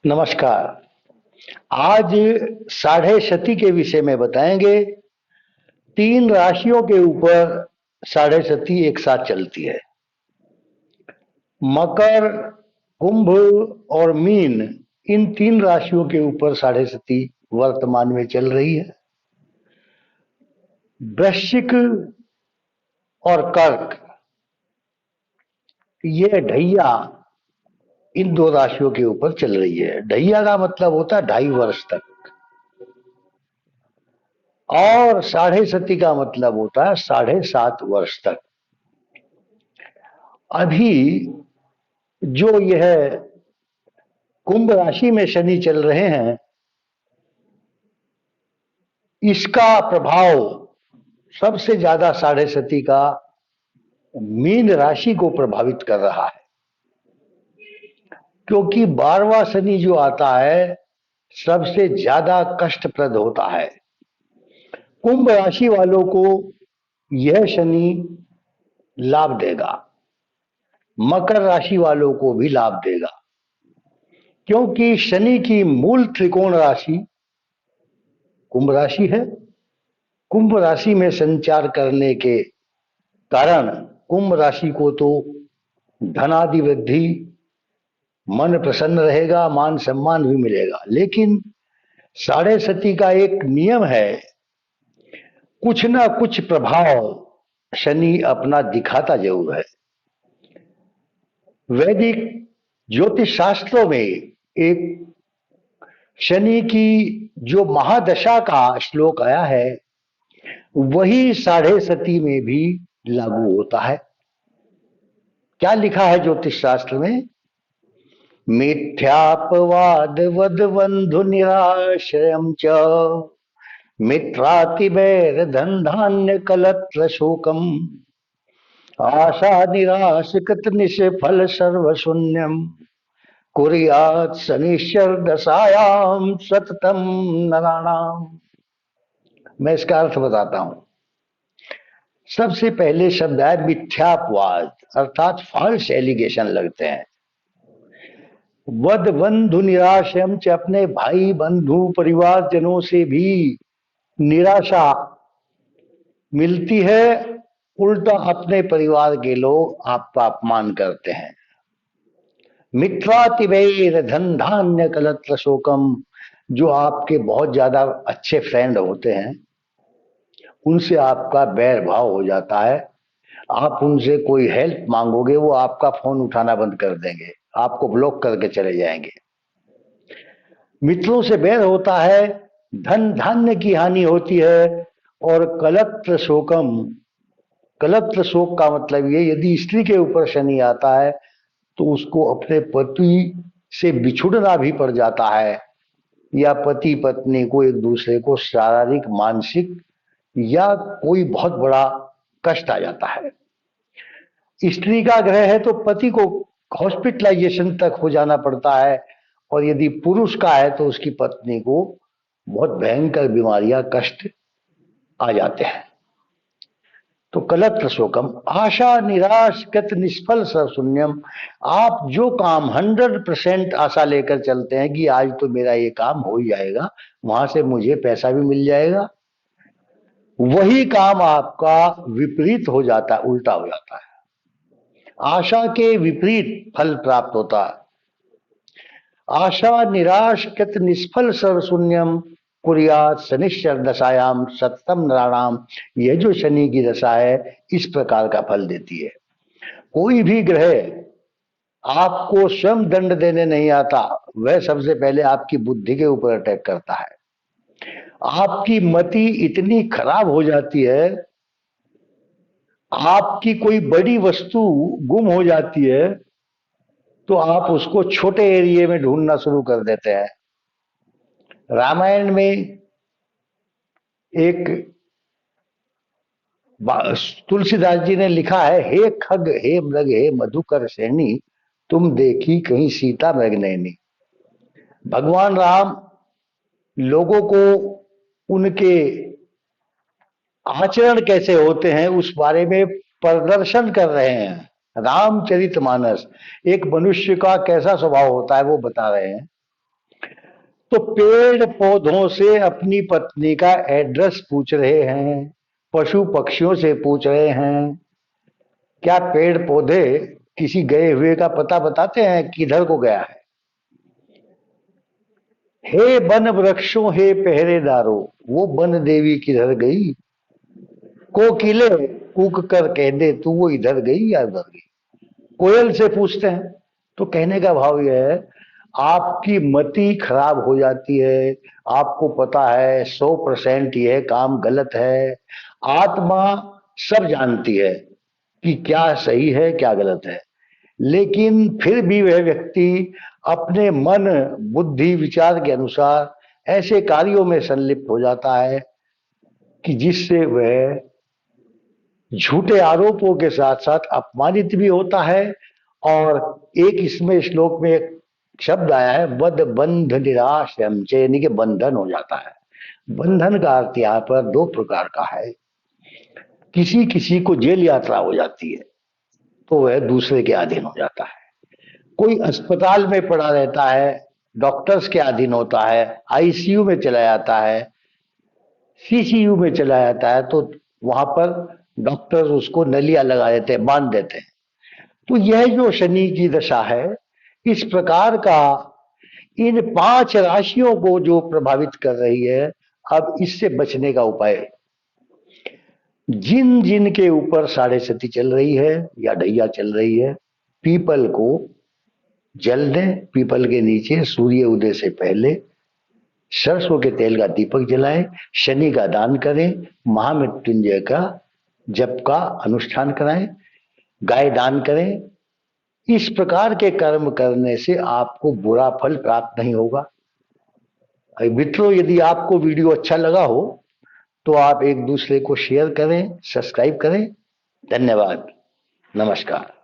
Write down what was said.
नमस्कार। आज साढ़े शती के विषय में बताएंगे। तीन राशियों के ऊपर साढ़े शती एक साथ चलती है। मकर, कुंभ और मीन, इन तीन राशियों के ऊपर साढ़े शती वर्तमान में चल रही है। वृश्चिक और कर्क, ये ढैया इन दो राशियों के ऊपर चल रही है। ढैया का मतलब होता है 2.5 वर्ष तक, और साढ़े शती का मतलब होता है 7.5 वर्ष तक। अभी जो यह कुंभ राशि में शनि चल रहे हैं, इसका प्रभाव सबसे ज्यादा साढ़े शती का मीन राशि को प्रभावित कर रहा है, क्योंकि 12वां शनि जो आता है सबसे ज्यादा कष्टप्रद होता है। कुंभ राशि वालों को यह शनि लाभ देगा, मकर राशि वालों को भी लाभ देगा, क्योंकि शनि की मूल त्रिकोण राशि कुंभ राशि है। कुंभ राशि में संचार करने के कारण कुंभ राशि को तो धनादि वृद्धि, मन प्रसन्न रहेगा, मान सम्मान भी मिलेगा। लेकिन साढ़े शती का एक नियम है, कुछ ना कुछ प्रभाव शनि अपना दिखाता जरूर है। वैदिक ज्योतिष शास्त्रों में एक शनि की जो महादशा का श्लोक आया है, वही साढ़े शती में भी लागू होता है। क्या लिखा है ज्योतिष शास्त्र में? मिथ्यापवाद वद बंधु निराश्रयम च मित्रातिबैर धन धान्य कलत्र शोकम आशा निराश कृत निष्फल सर्व शून्यम कुर्यात् शनिश्चर दशायाम सततम नराणाम। मैं इसका अर्थ बताता हूं। सबसे पहले शब्द है मिथ्यापवाद, अर्थात फॉल्स एलिगेशन लगते हैं। वद बंधु निराशयम च, अपने भाई बंधु परिवार जनों से भी निराशा मिलती है। उल्टा अपने परिवार के लोग आपका अपमान करते हैं। मित्रातिवैर धन धान्य कलत्र शोकम, जो आपके बहुत ज्यादा अच्छे फ्रेंड होते हैं, उनसे आपका बैर भाव हो जाता है। आप उनसे कोई हेल्प मांगोगे, वो आपका फोन उठाना बंद कर देंगे, आपको ब्लॉक करके चले जाएंगे। मित्रों से बैर होता है, धन धान्य की हानि होती है। और कलत्र शोकम, कलत्र शोक का मतलब ये, यदि स्त्री के ऊपर शनि आता है तो उसको अपने पति से बिछुड़ना भी पड़ जाता है, या पति पत्नी को एक दूसरे को शारीरिक मानसिक या कोई बहुत बड़ा कष्ट आ जाता है। स्त्री का ग्रह है तो पति को हॉस्पिटलाइजेशन तक हो जाना पड़ता है, और यदि पुरुष का है तो उसकी पत्नी को बहुत भयंकर बीमारियां, कष्ट आ जाते हैं। तो कलत्र शोकम, आशा निराश कृत निष्फल शून्यम, आप जो काम 100% आशा लेकर चलते हैं कि आज तो मेरा ये काम हो ही जाएगा, वहां से मुझे पैसा भी मिल जाएगा, वही काम आपका विपरीत हो जाता है, उल्टा हो जाता है। आशा के विपरीत फल प्राप्त होता है। आशा निराश कृत निष्फल सर्व शून्यम कुर्यात् शनिश्चर दशायाम सततम नराणाम, यह जो शनि की दशा है इस प्रकार का फल देती है। कोई भी ग्रह आपको स्वयं दंड देने नहीं आता, वह सबसे पहले आपकी बुद्धि के ऊपर अटैक करता है। आपकी मति इतनी खराब हो जाती है, आपकी कोई बड़ी वस्तु गुम हो जाती है तो आप उसको छोटे एरिया में ढूंढना शुरू कर देते हैं। रामायण में एक तुलसीदास जी ने लिखा है, हे खग हे मृग हे मधुकर सैनी, तुम देखी कहीं सीता मृगनयनी। भगवान राम लोगों को उनके आचरण कैसे होते हैं उस बारे में प्रदर्शन कर रहे हैं। रामचरितमानस एक मनुष्य का कैसा स्वभाव होता है वो बता रहे हैं। तो पेड़ पौधों से अपनी पत्नी का एड्रेस पूछ रहे हैं, पशु पक्षियों से पूछ रहे हैं। क्या पेड़ पौधे किसी गए हुए का पता बताते हैं किधर को गया है? हे वन वृक्षों हे पहरेदारों, वो वन देवी किधर गई? कोकिले कूक कर कह दे तू वो इधर गई या उधर गई। कोयल से पूछते हैं। तो कहने का भाव यह है, आपकी मति खराब हो जाती है, आपको पता है 100% यह काम गलत है, आत्मा सब जानती है कि क्या सही है क्या गलत है, लेकिन फिर भी वह व्यक्ति अपने मन बुद्धि विचार के अनुसार ऐसे कार्यों में संलिप्त हो जाता है कि जिससे वह झूठे आरोपों के साथ साथ अपमानित भी होता है। और एक इसमें श्लोक में एक शब्द आया है, बद बंध निराश, यानी कि बंधन हो जाता है। बंधन का अर्थ यहाँ पर दो प्रकार का है। किसी किसी को जेल यात्रा हो जाती है तो वह दूसरे के अधीन हो जाता है। कोई अस्पताल में पड़ा रहता है, डॉक्टर्स के अधीन होता है, आईसीयू में चला जाता है, सीसीयू में चला जाता है, तो वहां पर डॉक्टर उसको नलियां लगा देते हैं, बांध देते हैं। तो यह जो शनि की दशा है, इस प्रकार का इन 5 राशियों को जो प्रभावित कर रही है, अब इससे बचने का उपाय, जिन जिन के ऊपर साढ़े सती चल रही है या ढैया चल रही है, पीपल को जल दें, पीपल के नीचे सूर्य उदय से पहले सरसों के तेल का दीपक जलाएं, शनि का दान करें, महामृत्युंजय का जप का अनुष्ठान कराएं, गाय दान करें। इस प्रकार के कर्म करने से आपको बुरा फल प्राप्त नहीं होगा। मित्रों, यदि आपको वीडियो अच्छा लगा हो तो आप एक दूसरे को शेयर करें, सब्सक्राइब करें। धन्यवाद, नमस्कार।